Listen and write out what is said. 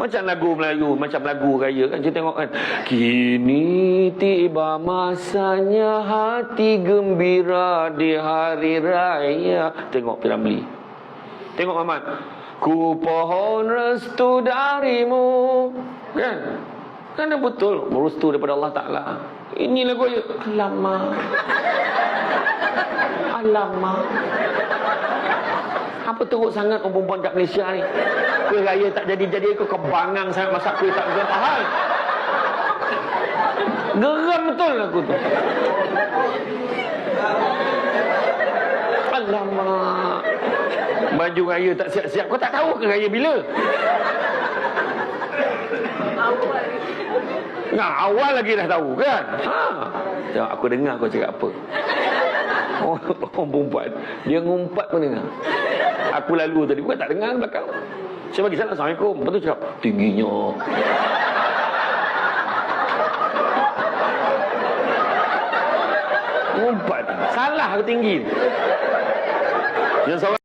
Macam lagu Melayu, macam lagu raya kan. Kita tengok kan. Kini tiba masanya hati gembira di hari raya. Tengok Piramli. Tengok Ahmad. Ku pohon restu darimu. Kan? Kan betul. Restu daripada Allah Ta'ala. Ini lagu raya. Alamak. Alamak. Apa teruk sangat orang perempuan kat Malaysia ni? Kuih raya tak jadi-jadi, kau kebangang sangat masak kuih tak mahal. Geram betul aku tu. Alamak. Baju raya tak siap-siap. Kau tak tahu ke raya bila? Awal lagi dah tahu kan? Tengok aku dengar kau cakap apa. Orang perempuan dia ngumpat pun dengar. Aku lalu tadi bukan tak dengar belakang. Saya bagi salam, Assalamualaikum. Lepas tu cakap tingginya. Ngumpat. Salah ke tinggi? Yang